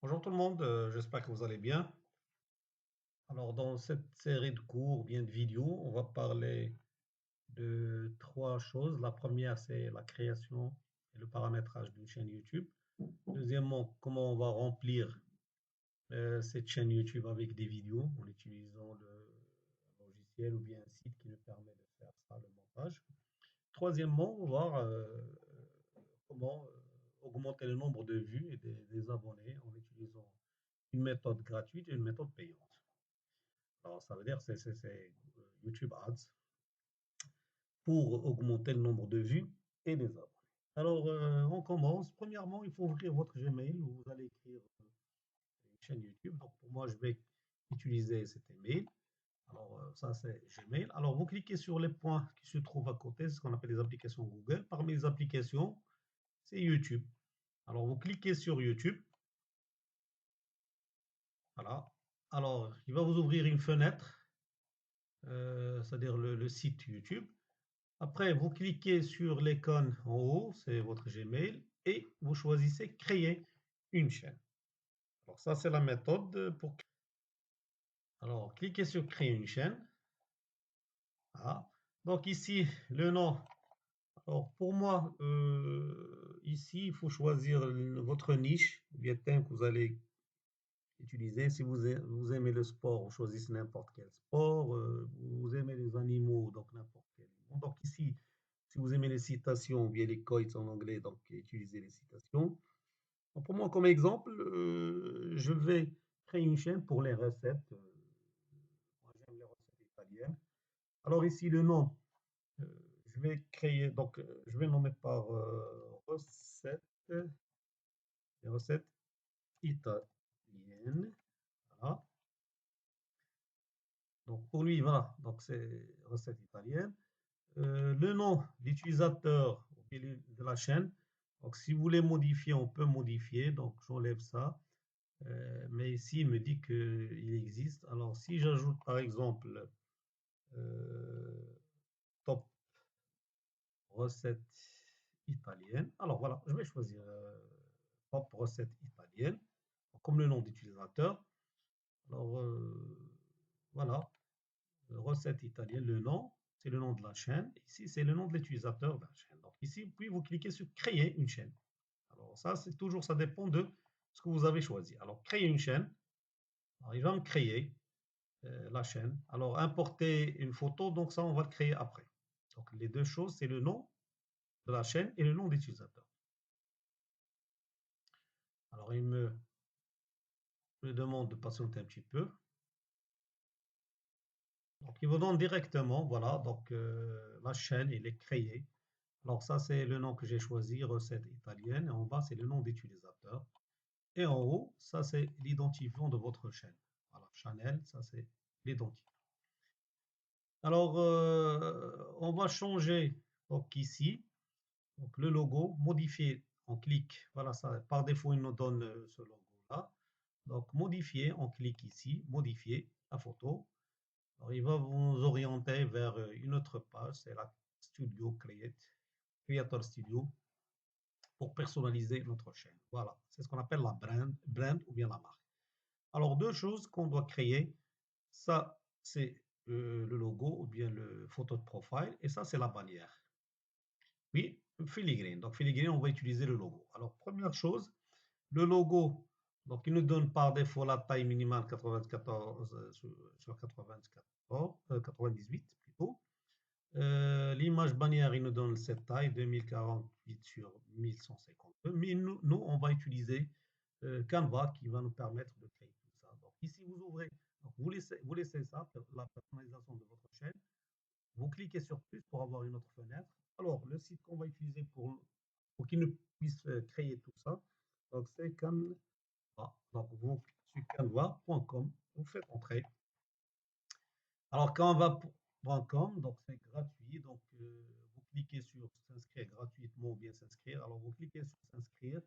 Bonjour tout le monde, j'espère que vous allez bien. Alors dans cette série de cours, ou bien de vidéos, on va parler de trois choses. La première, c'est la création et le paramétrage d'une chaîne YouTube. Deuxièmement, comment on va remplir cette chaîne YouTube avec des vidéos en utilisant le logiciel ou bien un site qui nous permet de faire ça, le montage. Troisièmement, on va voir comment augmenter le nombre de vues et des abonnés en utilisant une méthode gratuite et une méthode payante. Alors, ça veut dire c'est YouTube Ads pour augmenter le nombre de vues et des abonnés. Alors, on commence. Premièrement, il faut ouvrir votre Gmail où vous allez écrire une chaîne YouTube. Donc, pour moi, je vais utiliser cet email. Alors, ça, c'est Gmail. Alors, vous cliquez sur les points qui se trouvent à côté, c'est ce qu'on appelle les applications Google. Parmi les applications, c'est YouTube. Alors, vous cliquez sur YouTube. Voilà. Alors, il va vous ouvrir une fenêtre, c'est-à-dire le site YouTube. Après, vous cliquez sur l'icône en haut, c'est votre Gmail, et vous choisissez créer une chaîne. Alors ça, c'est la méthode pour... Alors, cliquez sur créer une chaîne. Voilà. Donc ici, le nom. Alors pour moi, ici, il faut choisir votre niche, ou bien thème que vous allez utiliser. Si vous aimez le sport, vous choisissez n'importe quel sport. Vous aimez les animaux, donc n'importe quel animal. Donc ici, si vous aimez les citations, ou bien les quotes en anglais, donc utilisez les citations. Donc, pour moi, comme exemple, je vais créer une chaîne pour les recettes. Moi, j'aime les recettes italiennes. Alors ici, le nom, euh, je vais créer, donc je vais le nommer par recettes, les recettes italiennes. Voilà. Donc pour lui, voilà, donc c'est recette italienne. Le nom d'utilisateur de la chaîne. Donc si vous voulez modifier, on peut modifier. Donc j'enlève ça. Mais ici, il me dit qu'il existe. Alors si j'ajoute par exemple euh, top recette italienne. Alors voilà, je vais choisir top recette italienne comme le nom d'utilisateur. Alors voilà, recette italienne, le nom, c'est le nom de la chaîne. Ici, c'est le nom de l'utilisateur de la chaîne. Donc ici, puis vous cliquez sur créer une chaîne. Alors ça, c'est toujours, ça dépend de ce que vous avez choisi. Alors créer une chaîne. Alors, il va me créer la chaîne. Alors importer une photo, donc ça, on va le créer après. Donc les deux choses, c'est le nom de la chaîne et le nom d'utilisateur. Alors me demande de patienter un petit peu. Donc il vous donne directement, voilà, donc la chaîne, elle est créée. Alors ça, c'est le nom que j'ai choisi, recette italienne. Et en bas, c'est le nom d'utilisateur. Et en haut, ça, c'est l'identifiant de votre chaîne. Voilà, Chanel, ça, c'est l'identifiant. Alors, on va changer, donc ici, donc le logo, modifier, on clique, voilà, ça, par défaut, il nous donne ce logo-là. Donc, modifier, on clique ici, modifier la photo. Alors, il va vous orienter vers une autre page, c'est la Studio Create, Creator Studio, pour personnaliser notre chaîne. Voilà, c'est ce qu'on appelle la brand ou bien la marque. Alors, deux choses qu'on doit créer, ça, c'est le logo ou bien le photo de profil, et ça, c'est la bannière. Oui, filigrane. Donc, filigrane, on va utiliser le logo. Alors, première chose, le logo, donc il nous donne par défaut la taille minimale 94 sur 94, 98 plutôt. L'image bannière, il nous donne cette taille, 2048 sur 1152. Mais nous on va utiliser Canva qui va nous permettre de créer tout ça. Donc ici, vous ouvrez, donc vous laissez ça, la personnalisation de votre chaîne. Vous cliquez sur plus pour avoir une autre fenêtre. Alors, le site qu'on va utiliser pour qu'il nous puisse créer tout ça, donc c'est Canva. Donc, vous sur canva.com, vous faites entrer. Alors, canva.com, donc c'est gratuit. Donc, vous cliquez sur s'inscrire gratuitement ou bien s'inscrire. Alors, vous cliquez sur s'inscrire.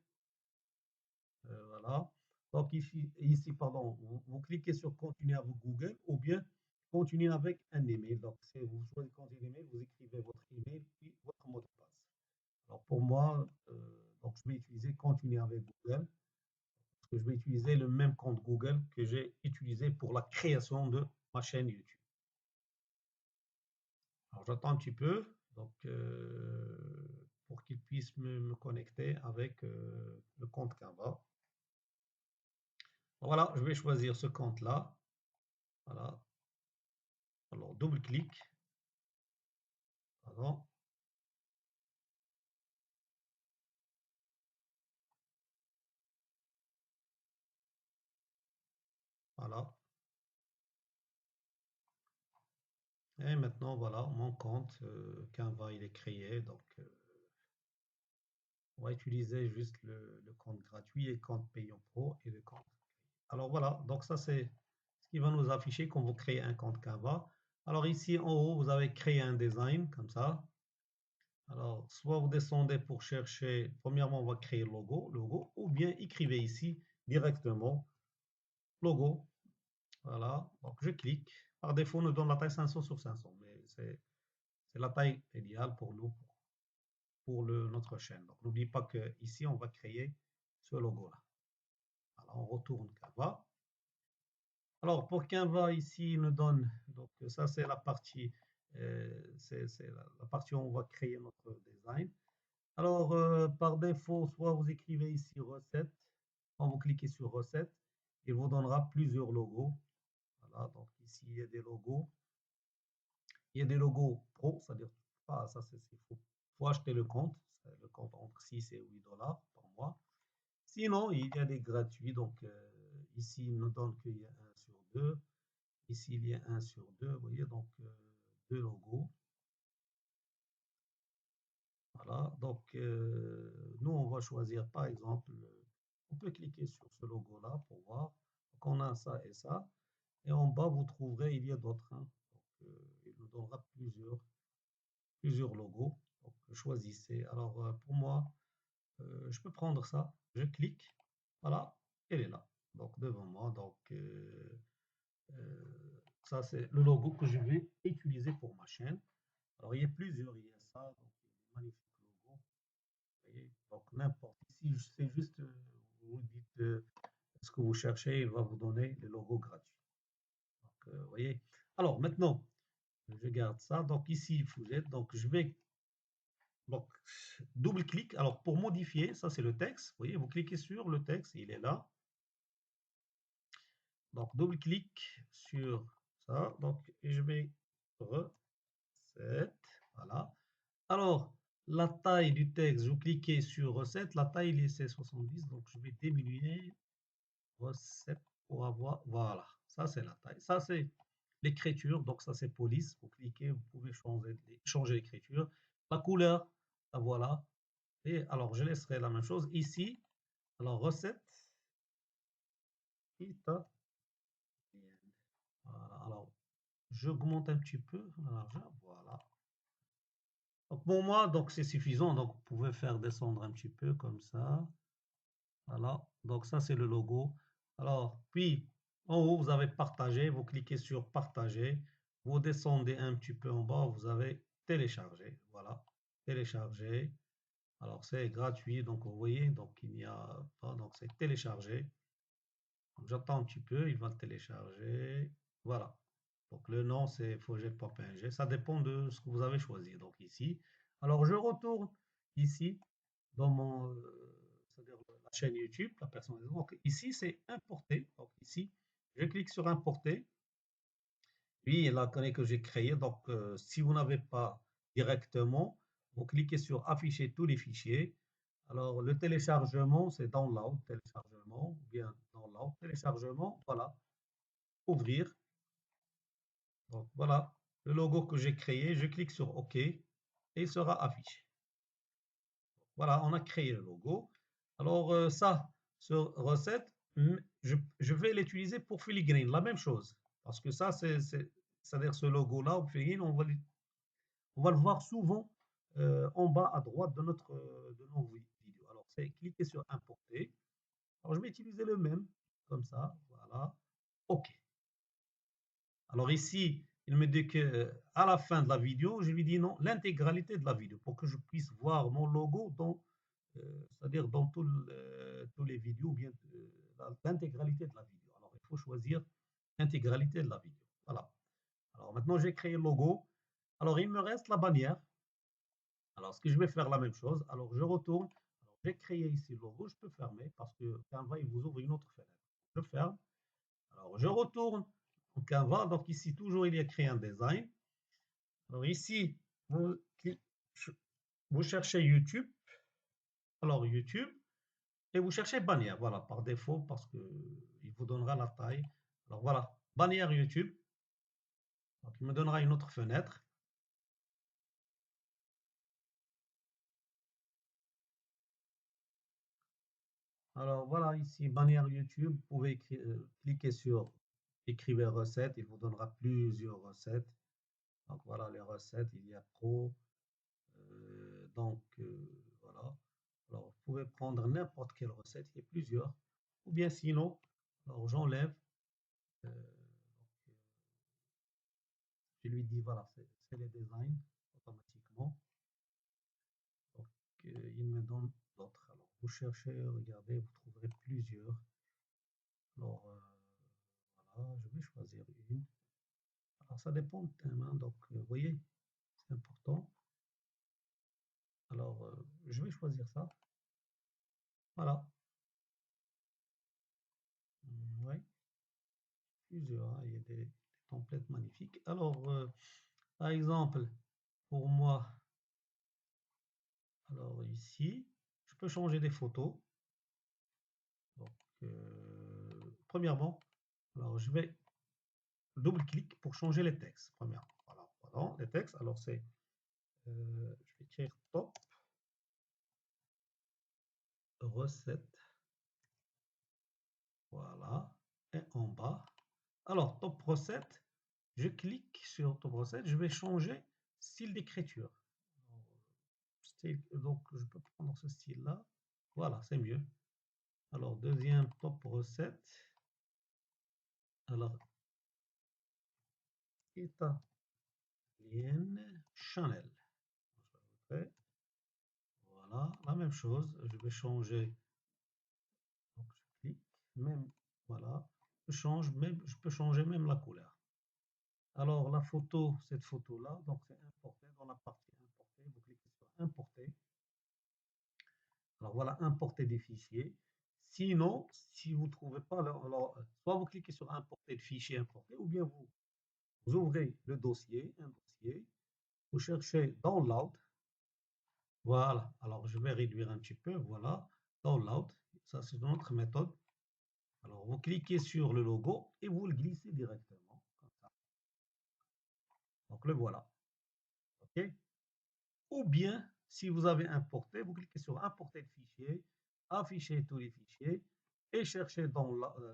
Voilà. Donc, ici pardon, vous cliquez sur continuer avec Google ou bien continuer avec un email. Donc, si vous choisissez continuer email, vous écrivez votre email puis votre mot de passe. Alors, pour moi, donc, je vais utiliser continuer avec Google. parce que je vais utiliser le même compte Google que j'ai utilisé pour la création de ma chaîne YouTube. Alors j'attends un petit peu donc, pour qu'il puisse me connecter avec le compte Canva. Voilà, je vais choisir ce compte-là. Voilà. Alors double-clic. Pardon. Voilà. Et maintenant, voilà, mon compte Canva, il est créé. Donc, on va utiliser juste le compte gratuit et le compte payant pro et le compte. Alors voilà, donc ça c'est ce qui va nous afficher quand vous créez un compte Canva. Alors ici en haut, vous avez créé un design comme ça. Alors, soit vous descendez pour chercher, premièrement, on va créer logo, ou bien écrivez ici directement logo. Voilà, donc je clique. Par défaut, on nous donne la taille 500 sur 500, mais c'est la taille idéale pour nous, pour notre chaîne. Donc, n'oubliez pas que ici, on va créer ce logo-là. Alors, on retourne Canva. Alors, pour Canva, ici, il nous donne, donc ça, c'est la partie, c'est la partie où on va créer notre design. Alors, par défaut, soit vous écrivez ici recette, quand vous cliquez sur recette, il vous donnera plusieurs logos. Voilà, donc ici, il y a des logos. Il y a des logos pro, c'est-à-dire, ah, ça, faut acheter le compte. Le compte entre 6 et 8 dollars par mois. Sinon, il y a des gratuits. Donc, ici, il nous donne qu'il y a un sur deux. Ici, il y a un sur deux. Vous voyez, donc, deux logos. Voilà, donc nous, on va choisir par exemple, on peut cliquer sur ce logo-là pour voir. Donc, on a ça et ça. Et en bas, vous trouverez, il y a d'autres, hein. Donc, il nous donnera plusieurs logos. Donc, choisissez. Alors, pour moi, je peux prendre ça. Je clique. Voilà, elle est là. Donc, devant moi. Donc, ça, c'est le logo que je vais utiliser pour ma chaîne. Alors, il y a plusieurs. Il y a ça. Donc, il y a des magnifiques logos. Voyez, donc n'importe. Ici, c'est juste, vous dites ce que vous cherchez, il va vous donner le logo gratuit. Donc, vous voyez. Alors maintenant, je garde ça. Donc ici, vous êtes. Donc je vais. Donc double-clic. Alors pour modifier, ça c'est le texte. Vous voyez, vous cliquez sur le texte, il est là. Donc double-clic sur ça. Donc et je vais recette. Voilà. Alors, la taille du texte, vous cliquez sur recette, la taille c'est 70, donc je vais diminuer recette pour avoir, voilà, ça c'est la taille. Ça c'est l'écriture, donc ça c'est police. Vous cliquez, vous pouvez changer l'écriture. La couleur, la voilà. Et alors, je laisserai la même chose ici. Alors, recette, italienne. Voilà. Alors, j'augmente un petit peu l'argent, voilà. Donc, pour moi, donc c'est suffisant. Donc, vous pouvez faire descendre un petit peu comme ça. Voilà, donc ça c'est le logo. Alors, puis en haut, vous avez partagé, vous cliquez sur partager, vous descendez un petit peu en bas, vous avez téléchargé. Voilà, télécharger. Alors c'est gratuit, donc vous voyez, donc il n'y a pas, donc c'est téléchargé. J'attends un petit peu, il va le télécharger. Voilà. Donc le nom c'est fogel.png, ça dépend de ce que vous avez choisi. Donc ici, alors je retourne ici dans mon, c'est-à-dire la chaîne YouTube, la personnalisation. Donc ici, c'est importer. Donc ici, je clique sur importer. Puis la connaît que j'ai créé. Donc si vous n'avez pas directement, vous cliquez sur afficher tous les fichiers. Alors le téléchargement, c'est download, téléchargement, ou bien download, téléchargement, voilà, ouvrir. Donc voilà, le logo que j'ai créé, je clique sur OK et il sera affiché. Voilà, on a créé le logo. Alors ça, sur recette, je vais l'utiliser pour filigrane, la même chose. Parce que ça, c'est-à-dire ce logo-là, au filigrane, on va le voir souvent en bas à droite de nos vidéos. Alors, c'est cliquer sur importer. Alors, je vais utiliser le même, comme ça, voilà. OK. Alors ici, il me dit que à la fin de la vidéo, je lui dis non, l'intégralité de la vidéo pour que je puisse voir mon logo dans, c'est-à-dire dans tous les vidéos, bien l'intégralité de la vidéo. Alors, il faut choisir l'intégralité de la vidéo. Voilà. Alors, maintenant, j'ai créé le logo. Alors, il me reste la bannière. Alors, ce que je vais faire la même chose. Alors, je retourne. Alors, j'ai créé ici le logo. Je peux fermer parce que Canva, il vous ouvre une autre fenêtre. Je ferme. Alors, je retourne en Canva. Donc, ici, toujours, il y a créé un design. Alors, ici, vous, vous cherchez YouTube. Alors, YouTube. Et vous cherchez bannière. Voilà, par défaut, parce que il vous donnera la taille. Alors, voilà, bannière YouTube. Donc, il me donnera une autre fenêtre. Alors voilà, ici, bannière YouTube, vous pouvez cliquer sur écrivez recettes, il vous donnera plusieurs recettes. Donc voilà les recettes, il y a pro. Voilà. Alors vous pouvez prendre n'importe quelle recette, il y a plusieurs. Ou bien sinon, alors j'enlève, euh, je lui dis voilà, c'est les designs automatiquement. Donc il me donne d'autres. Alors vous cherchez, regardez, vous trouverez plusieurs. Alors voilà, je vais choisir une. Alors, ça dépend du thème, hein, donc, vous voyez, c'est important. Alors, je vais choisir ça. Voilà. Ouais, plusieurs, hein, il y a des templates magnifiques. Alors, par exemple, pour moi, alors ici, je peux changer des photos. Donc, premièrement, alors je vais double-clic pour changer les textes. Premièrement, voilà, pardon, les textes. Alors, je vais écrire top recette. Voilà. Et en bas, alors, top recette, je clique sur top recette, je vais changer style d'écriture. Donc, je peux prendre ce style-là. Voilà, c'est mieux. Alors, deuxième top recette. Alors, italienne Chanel. Voilà, la même chose. Je vais changer. Donc, je clique, même, voilà. Je peux changer même la couleur. Alors, la photo, cette photo-là, donc c'est importé dans la partie importer. Vous cliquez sur importer. Alors voilà, importer des fichiers. Sinon, si vous ne trouvez pas, alors, soit vous cliquez sur importer le fichier importé, ou bien vous ouvrez le dossier, un dossier, vous cherchez download. Voilà, alors je vais réduire un petit peu, voilà, download. Ça, c'est une autre méthode. Alors, vous cliquez sur le logo et vous le glissez directement, comme ça. Donc, le voilà. OK? Ou bien, si vous avez importé, vous cliquez sur importer le fichier, afficher tous les fichiers et chercher dans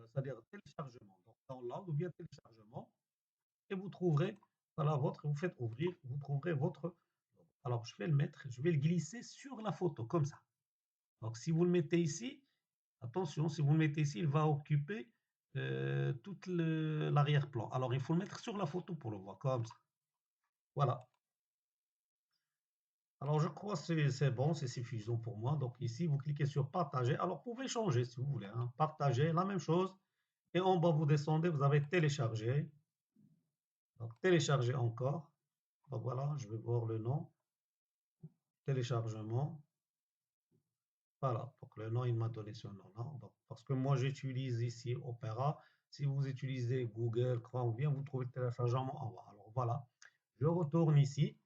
c'est-à-dire téléchargement. Donc download ou bien téléchargement et vous trouverez, voilà vous faites ouvrir, vous trouverez votre. Alors je vais le mettre, je vais le glisser sur la photo comme ça. Donc si vous le mettez ici, attention, si vous le mettez ici, il va occuper tout l'arrière-plan. Alors il faut le mettre sur la photo pour le voir comme ça. Voilà. Alors, je crois que c'est bon, c'est suffisant pour moi. Donc, ici, vous cliquez sur partager. Alors, vous pouvez changer si vous voulez, hein. Partager, la même chose. Et en bas, vous descendez, vous avez télécharger. Donc, télécharger encore. Donc, voilà, je vais voir le nom. Téléchargement. Voilà. Donc, le nom, il m'a donné ce nom-là. Donc, parce que moi, j'utilise ici Opera. Si vous utilisez Google, Chrome, ou bien vous trouvez le téléchargement en bas. Alors, voilà. Je retourne ici.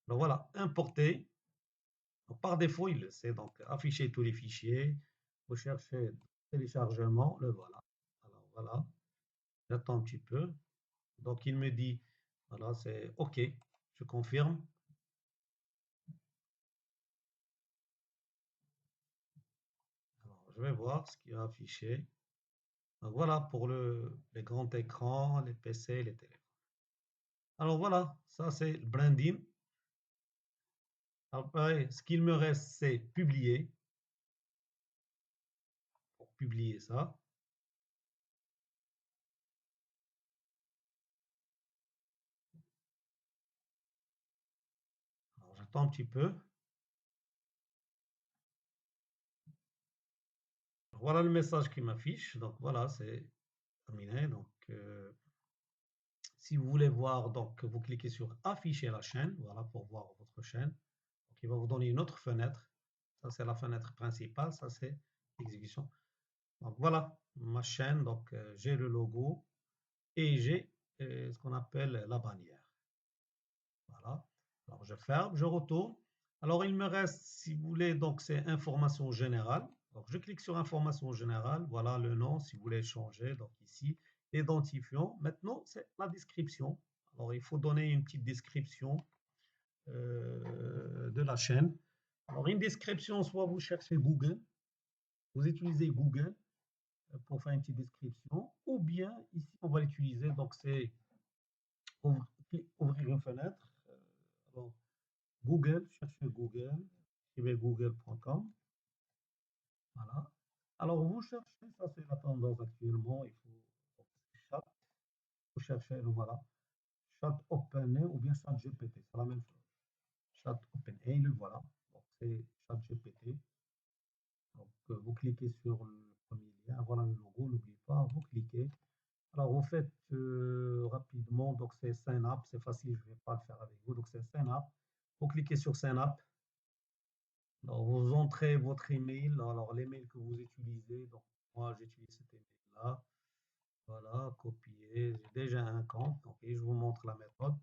Donc, voilà, importer. Donc, par défaut, il le sait. Donc, afficher tous les fichiers. Vous cherchez téléchargement, le voilà. Alors voilà, j'attends un petit peu. Donc, il me dit, voilà, c'est OK. Je confirme. Alors, je vais voir ce qui est affiché. Donc, voilà pour les grands écrans, les PC, les téléphones. Alors voilà, ça c'est le branding. Après, ce qu'il me reste, c'est publier. Pour publier ça. Alors, j'attends un petit peu. voilà le message qui m'affiche. Donc voilà, c'est terminé. Donc si vous voulez voir, donc vous cliquez sur afficher la chaîne, voilà pour voir votre chaîne. Donc il va vous donner une autre fenêtre. Ça c'est la fenêtre principale, ça c'est l'exécution. Donc voilà ma chaîne. Donc j'ai le logo et j'ai ce qu'on appelle la bannière. Voilà. Alors je ferme, je retourne. Alors il me reste, si vous voulez, donc c'est information générale. Donc je clique sur information générale. Voilà le nom, si vous voulez changer. Donc ici, l'identifiant. Maintenant, c'est la description. Alors il faut donner une petite description de la chaîne. Alors une description, soit vous cherchez Google, vous utilisez Google pour faire une petite description, ou bien ici on va l'utiliser. Donc c'est ouvrir une fenêtre. Alors, Google, cherchez Google, écrivez google.com. Voilà. Alors, vous cherchez, ça c'est la tendance actuellement, il faut chat, vous cherchez, le voilà, chat OpenAI ou bien chat GPT, c'est la même chose. Chat OpenAI, le voilà. Donc, c'est chat GPT. Donc, vous cliquez sur le premier lien, voilà le logo, n'oubliez pas, vous cliquez. Alors, vous faites rapidement, donc c'est Sign Up, c'est facile, je ne vais pas le faire avec vous, donc c'est Sign Up. Vous cliquez sur Sign Up. Alors, vous entrez votre email, alors l'email que vous utilisez, donc moi j'utilise cet email-là, voilà, copier, j'ai déjà un compte, donc, et je vous montre la méthode.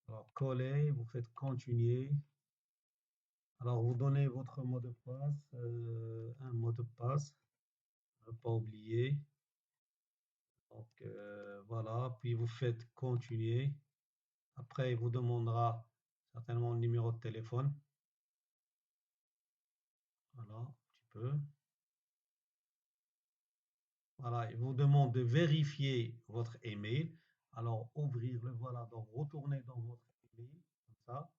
Alors, coller, vous faites continuer, alors vous donnez votre mot de passe, un mot de passe, ne pas oublier, donc voilà, puis vous faites continuer, après il vous demandera certainement le numéro de téléphone, voilà, un petit peu. Voilà, il vous demande de vérifier votre email. Alors, ouvrir le voilà, donc retournez dans votre email, comme ça.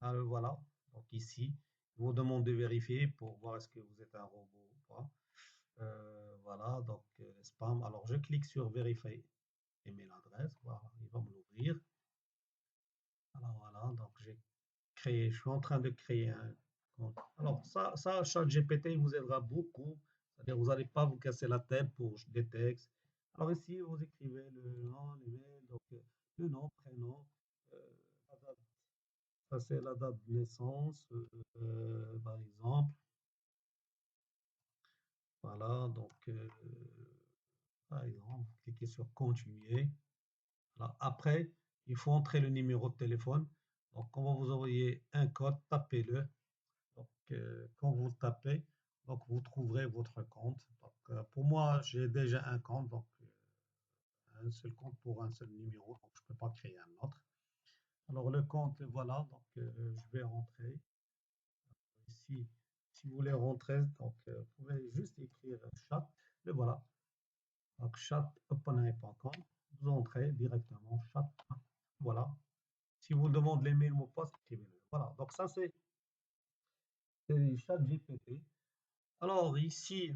Ah, le voilà, donc ici, il vous demande de vérifier pour voir est-ce que vous êtes un robot ou pas. Voilà, donc spam. Alors, je clique sur vérifier email adresse. Voilà, il va me l'ouvrir. Alors, voilà, donc j'ai créé, je suis en train de créer un compte. Alors, ça ChatGPT vous aidera beaucoup. C'est-à-dire, vous n'allez pas vous casser la tête pour des textes. Alors, ici, vous écrivez le nom, l'email, donc le nom, prénom, euh, la date. Ça, c'est la date de naissance, par exemple. Voilà, donc, par exemple, vous cliquez sur continuer. Alors, après, il faut entrer le numéro de téléphone. Donc, on va vous envoyer un code, tapez-le. Donc, quand vous le tapez, donc vous trouverez votre compte. Donc, pour moi, j'ai déjà un compte, donc un seul compte pour un seul numéro, donc je ne peux pas créer un autre. Alors, le compte, voilà, donc je vais rentrer. Ici, si vous voulez rentrer, donc vous pouvez juste écrire chat, le voilà. Donc, chat.openai.com, vous entrez directement, chat, voilà. Si vous demandez l'email ou mot de passe, écrivez-le. Voilà, donc ça c'est ChatGPT. Alors ici,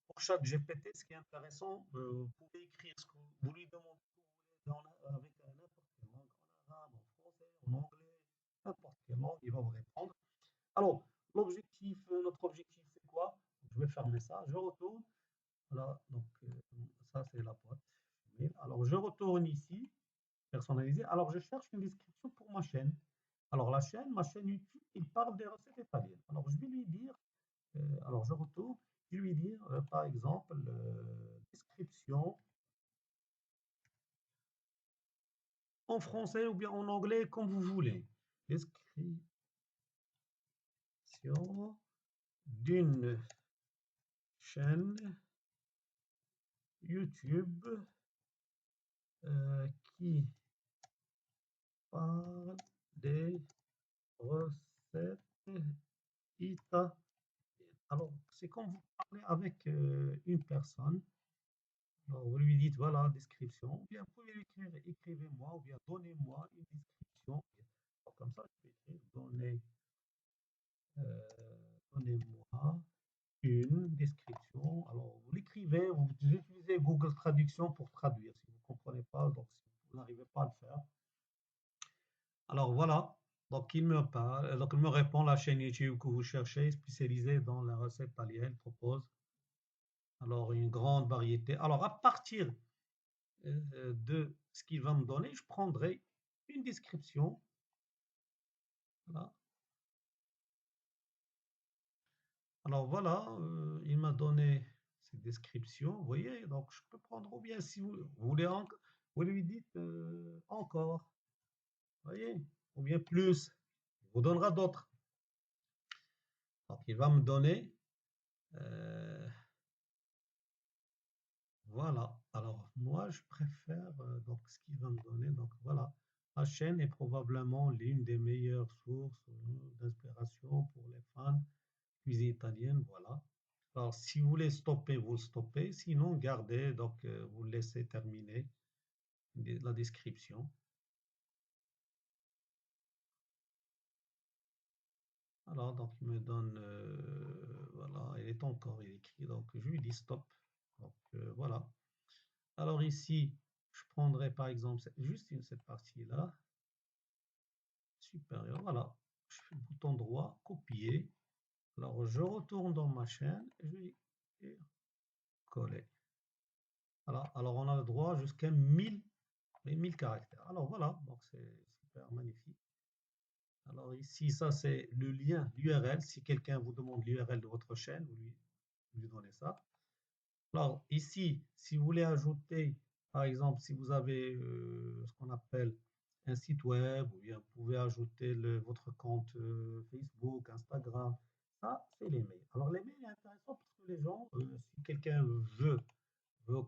pour chaque GPT, ce qui est intéressant, vous pouvez écrire ce que vous lui demandez, ce que vous voulez avec n'importe quelle langue, en arabe, en français, en anglais, n'importe quelle langue, il va vous répondre. Alors, notre objectif, c'est quoi? Je vais fermer ça, je retourne. Voilà, donc ça, c'est la boîte. Alors, je retourne ici, personnalisé. Alors, je cherche une description pour ma chaîne. Alors, ma chaîne YouTube, il parle des recettes italiennes. Alors, je vais lui dire alors, je retourne, je lui dire, par exemple, description en français ou bien en anglais, comme vous voulez. Description d'une chaîne YouTube qui parle des recettes italiennes. Alors, c'est quand vous parlez avec une personne. Alors, vous lui dites, voilà, description, ou bien vous pouvez lui écrire, écrivez-moi, ou bien donnez-moi une description. Alors, comme ça, je peux écrire, donnez-moi une description. Alors, vous l'écrivez, vous utilisez Google Traduction pour traduire, si vous ne comprenez pas, donc si vous n'arrivez pas à le faire. Alors, voilà, donc il me parle, donc il me répond la chaîne YouTube que vous cherchez, spécialisée dans la recette italienne, propose alors une grande variété. Alors à partir de ce qu'il va me donner, je prendrai une description. Voilà. Alors voilà, il m'a donné cette description, vous voyez, donc je peux prendre, ou bien si vous voulez, vous lui dites encore, vous voyez, ou bien plus, il vous donnera d'autres. Donc il va me donner, euh, voilà. Alors moi je préfère donc ce qu'il va me donner, donc voilà. La chaîne est probablement l'une des meilleures sources d'inspiration pour les fans cuisine italienne, voilà. Alors, si vous voulez stopper, vous le stoppez. Sinon, gardez, donc vous le laissez terminer la description. Alors, donc il me donne, voilà, il est encore écrit, donc je lui dis stop. Donc voilà. Alors ici, je prendrai par exemple juste cette partie-là, supérieure, voilà. Je fais le bouton droit, copier. Alors, je retourne dans ma chaîne et je dis coller. Voilà. Alors, on a le droit jusqu'à 1000 caractères. Alors voilà, donc c'est super magnifique. Alors ici, ça c'est le lien, l'URL. Si quelqu'un vous demande l'URL de votre chaîne, vous lui donnez ça. Alors ici, si vous voulez ajouter, par exemple, si vous avez ce qu'on appelle un site web, ou bien vous pouvez ajouter votre compte Facebook, Instagram, ça c'est les mails. Alors les mails est intéressant parce que les gens, si quelqu'un veut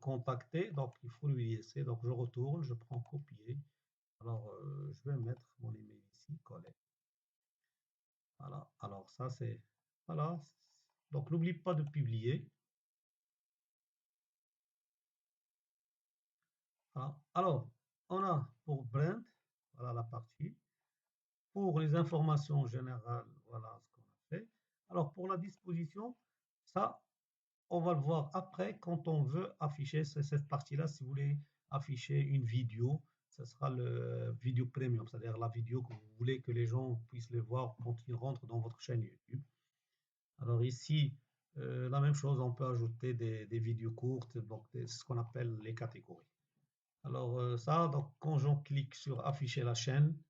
contacter, donc il faut lui laisser. Donc je retourne, je prends copier. Alors je vais mettre mon email ici, coller. Voilà, alors ça c'est... Voilà, donc n'oublie pas de publier. Voilà. Alors, on a pour Brand, voilà la partie. Pour les informations générales, voilà ce qu'on a fait. Alors pour la disposition, ça, on va le voir après quand on veut afficher cette partie-là. Si vous voulez afficher une vidéo, ce sera le vidéo premium, c'est-à-dire la vidéo que vous voulez que les gens puissent les voir quand ils rentrent dans votre chaîne YouTube. Alors ici, la même chose, on peut ajouter des vidéos courtes, donc ce qu'on appelle les catégories. Alors ça, donc quand j'en clique sur afficher la chaîne,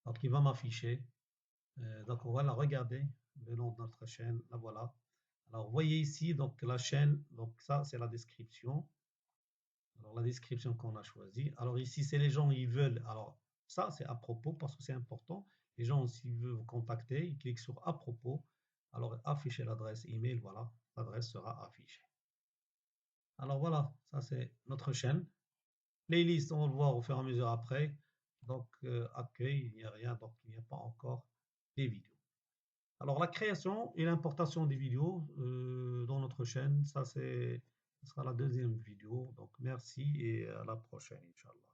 donc il va m'afficher. Donc on va la regarder, le nom de notre chaîne, la voilà. Alors vous voyez ici, donc la chaîne, donc ça c'est la description. Alors la description qu'on a choisie. Alors ici, c'est les gens, ils veulent. Alors ça c'est à propos parce que c'est important. Les gens, s'ils veulent vous contacter, ils cliquent sur à propos. Alors afficher l'adresse email, voilà, l'adresse sera affichée. Alors voilà, ça c'est notre chaîne. Playlist, on va le voir au fur et à mesure après. Donc accueil, il n'y a rien, donc il n'y a pas encore des vidéos. Alors la création et l'importation des vidéos dans notre chaîne, ça sera la deuxième vidéo. Donc merci et à la prochaine, Inch'Allah.